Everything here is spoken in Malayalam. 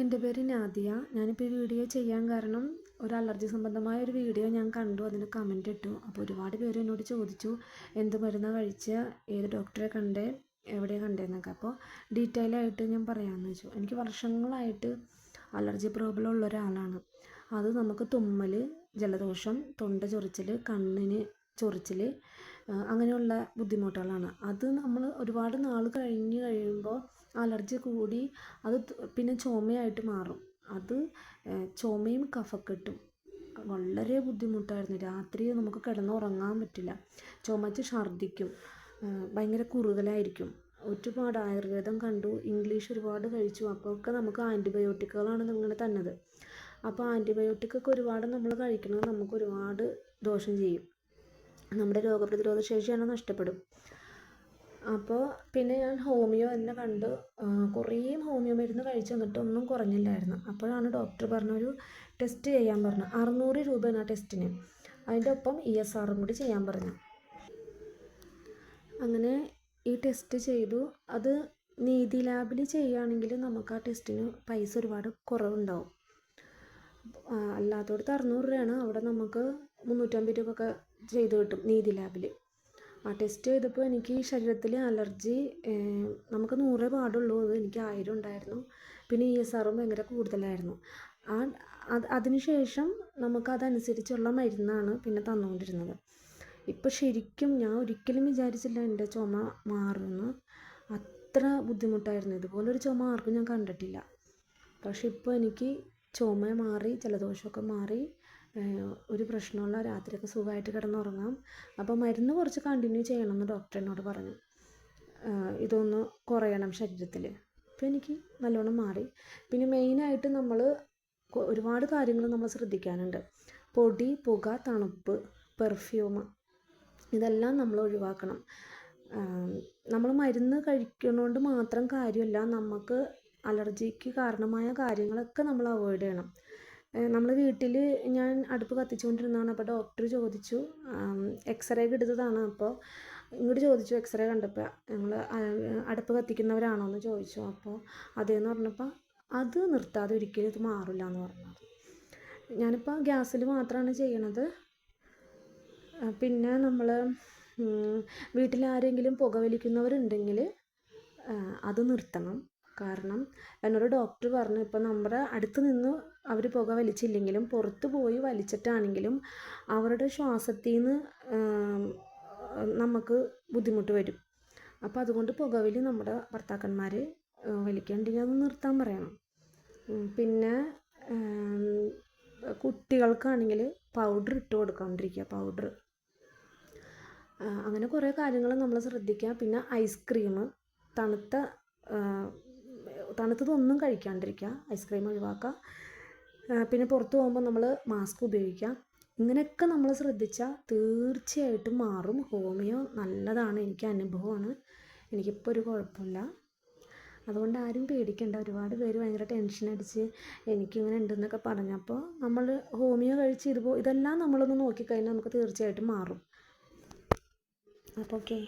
എൻ്റെ പേര് നാദിയ. ഞാനിപ്പോൾ ഈ വീഡിയോ ചെയ്യാൻ കാരണം ഒരു അലർജി സംബന്ധമായ ഒരു വീഡിയോ ഞാൻ കണ്ടു, അതിന് കമൻ്റ് ഇട്ടു. അപ്പോൾ ഒരുപാട് പേര് എന്നോട് ചോദിച്ചു എന്ത് മരുന്നാണ് കഴിച്ച, ഏത് ഡോക്ടറെ കണ്ടേ, എവിടെയാണ് കണ്ടതെന്നൊക്കെ. അപ്പോൾ ഡീറ്റെയിൽ ആയിട്ട് ഞാൻ പറയാമെന്ന് വെച്ചു. എനിക്ക് വർഷങ്ങളായിട്ട് അലർജി പ്രോബ്ലം ഉള്ള ഒരാളാണ്. അത് നമുക്ക് തുമ്മൽ, ജലദോഷം, തൊണ്ട ചൊറിച്ചിൽ, കണ്ണിന് ചൊറിച്ചിൽ, അങ്ങനെയുള്ള ബുദ്ധിമുട്ടുകളാണ്. അത് നമ്മൾ ഒരുപാട് നാൾ കഴിയുമ്പോൾ അലർജി കൂടി അത് പിന്നെ ചുമയായിട്ട് മാറും. അത് ചുമയും കഫക്കെട്ടും വളരെ ബുദ്ധിമുട്ടായിരുന്നു. രാത്രി നമുക്ക് കിടന്നുറങ്ങാൻ പറ്റില്ല. ചുമച്ച് ഛർദ്ദിക്കും, ഭയങ്കര കുറുകലായിരിക്കും. ഒരുപാട് ആയുർവേദം കണ്ടു, ഇംഗ്ലീഷ് ഒരുപാട് കഴിച്ചു. അപ്പോഴൊക്കെ നമുക്ക് ആൻറ്റിബയോട്ടിക്കുകളാണ് ഇങ്ങനെ തന്നത്. അപ്പോൾ ആൻറ്റിബയോട്ടിക്കൊക്കെ ഒരുപാട് നമ്മൾ കഴിക്കുന്നത് നമുക്ക് ഒരുപാട് ദോഷം ചെയ്യും. നമ്മുടെ രോഗപ്രതിരോധ ശേഷിയാണ് നഷ്ടപ്പെടും. അപ്പോൾ പിന്നെ ഞാൻ ഹോമിയോ തന്നെ കണ്ട് കുറേ ഹോമിയോ മരുന്ന് കഴിച്ചു, എന്നിട്ടൊന്നും കുറഞ്ഞില്ലായിരുന്നു. അപ്പോഴാണ് ഡോക്ടർ പറഞ്ഞൊരു ടെസ്റ്റ് ചെയ്യാൻ പറഞ്ഞു. 600 രൂപയാണ് ആ ടെസ്റ്റിന്. അതിൻ്റെ ഒപ്പം ESR കൂടി ചെയ്യാൻ പറഞ്ഞു. അങ്ങനെ ഈ ടെസ്റ്റ് ചെയ്തു. അത് നീതി ലാബിൽ ചെയ്യുകയാണെങ്കിൽ നമുക്ക് ആ ടെസ്റ്റിന് പൈസ ഒരുപാട് കുറവുണ്ടാവും. അല്ലാത്തടത്ത് 600 രൂപയാണ്, അവിടെ നമുക്ക് 350 രൂപയൊക്കെ ചെയ്ത് കിട്ടും നീതി ലാബിൽ. ആ ടെസ്റ്റ് ചെയ്തപ്പോൾ എനിക്ക് ശരീരത്തിൽ അലർജി നമുക്ക് 100 പാടുള്ളൂ, അത് എനിക്ക് 1000 ഉണ്ടായിരുന്നു. പിന്നെ ESR ഭയങ്കര കൂടുതലായിരുന്നു. അതിനുശേഷം നമുക്കതനുസരിച്ചുള്ള മരുന്നാണ് പിന്നെ തന്നുകൊണ്ടിരുന്നത്. ഇപ്പോൾ ശരിക്കും ഞാൻ ഒരിക്കലും വിചാരിച്ചില്ല എൻ്റെ ചുമ മാറുമെന്ന്. അത്ര ബുദ്ധിമുട്ടായിരുന്നു. ഇതുപോലൊരു ചുമ ആർക്കും ഞാൻ കണ്ടിട്ടില്ല. പക്ഷെ ഇപ്പോൾ എനിക്ക് ചുമ മാറി, ജലദോഷമൊക്കെ മാറി, ഒരു പ്രശ്നമുള്ള, രാത്രിയൊക്കെ സുഖമായിട്ട് കിടന്നുറങ്ങാം. അപ്പോൾ മരുന്ന് കുറച്ച് കണ്ടിന്യൂ ചെയ്യണമെന്ന് ഡോക്ടർ എന്നോട് പറഞ്ഞു. ഇതൊന്ന് കുറയണം ശരീരത്തിൽ. അപ്പോൾ എനിക്ക് നല്ലോണം മാറി. പിന്നെ മെയിനായിട്ട് നമ്മൾ ഒരുപാട് കാര്യങ്ങൾ നമ്മൾ ശ്രദ്ധിക്കാനുണ്ട്. പൊടി, പുക, തണുപ്പ്, പെർഫ്യൂം, ഇതെല്ലാം നമ്മൾ ഒഴിവാക്കണം. നമ്മൾ മരുന്ന് കഴിക്കുന്നതുകൊണ്ട് മാത്രം കാര്യമില്ല. നമുക്ക് അലർജിക്ക് കാരണമായ കാര്യങ്ങളൊക്കെ നമ്മൾ അവോയ്ഡ് ചെയ്യണം. നമ്മൾ വീട്ടിൽ ഞാൻ അടുപ്പ് കത്തിച്ചുകൊണ്ടിരുന്നതാണ്. അപ്പോൾ ഡോക്ടർ ചോദിച്ചു, എക്സ്റേ എടുത്തതാണ്. അപ്പോൾ ഇങ്ങോട്ട് ചോദിച്ചു, എക്സ്റേ കണ്ടപ്പോൾ ഞങ്ങൾ അടുപ്പ് കത്തിക്കുന്നവരാണോ എന്ന് ചോദിച്ചു. അപ്പോൾ അതേന്ന് പറഞ്ഞപ്പോൾ അത് നിർത്താതെ ഒരിക്കലും ഇത് മാറില്ല എന്ന് പറഞ്ഞത്. ഞാനിപ്പോൾ ഗ്യാസിൽ മാത്രമാണ് ചെയ്യണത്. പിന്നെ നമ്മൾ വീട്ടിലാരെങ്കിലും പുകവലിക്കുന്നവരുണ്ടെങ്കിൽ അത് നിർത്തണം. കാരണം എന്നോട് ഡോക്ടർ പറഞ്ഞു, ഇപ്പോൾ നമ്മുടെ അടുത്ത് നിന്ന് അവർ പുക വലിച്ചില്ലെങ്കിലും പുറത്ത് പോയി വലിച്ചിട്ടാണെങ്കിലും അവരുടെ ശ്വാസത്തിൽ നിന്ന് നമുക്ക് ബുദ്ധിമുട്ട് വരും. അപ്പോൾ അതുകൊണ്ട് പുകവലി നമ്മുടെ ഭർത്താക്കന്മാർ വലിക്കണ്ടെങ്കിൽ അത് നിർത്താൻ പറയണം. പിന്നെ കുട്ടികൾക്കാണെങ്കിൽ പൗഡർ ഇട്ട് കൊടുക്കാണ്ടിരിക്കുക, പൗഡർ. അങ്ങനെ കുറേ കാര്യങ്ങൾ നമ്മൾ ശ്രദ്ധിക്കുക. പിന്നെ ഐസ്ക്രീം, തണുത്തതൊന്നും കഴിക്കാണ്ടിരിക്കുക, ഐസ്ക്രീം ഒഴിവാക്കുക. പിന്നെ പുറത്ത് പോകുമ്പോൾ നമ്മൾ മാസ്ക് ഉപയോഗിക്കുക. ഇങ്ങനെയൊക്കെ നമ്മൾ ശ്രദ്ധിച്ചാൽ തീർച്ചയായിട്ടും മാറും. ഹോമിയോ നല്ലതാണ്, എനിക്ക് അനുഭവമാണ്. എനിക്കിപ്പോൾ ഒരു കുഴപ്പമില്ല. അതുകൊണ്ട് ആരും പേടിക്കണ്ട. ഒരുപാട് പേര് ഭയങ്കര ടെൻഷൻ അടിച്ച് എനിക്കിങ്ങനെ ഉണ്ടെന്നൊക്കെ പറഞ്ഞപ്പോൾ നമ്മൾ ഹോമിയോ കഴിച്ച് ഇതെല്ലാം നമ്മളൊന്ന് നോക്കിക്കഴിഞ്ഞാൽ നമുക്ക് തീർച്ചയായിട്ടും മാറും. അപ്പോൾ ഓക്കെ.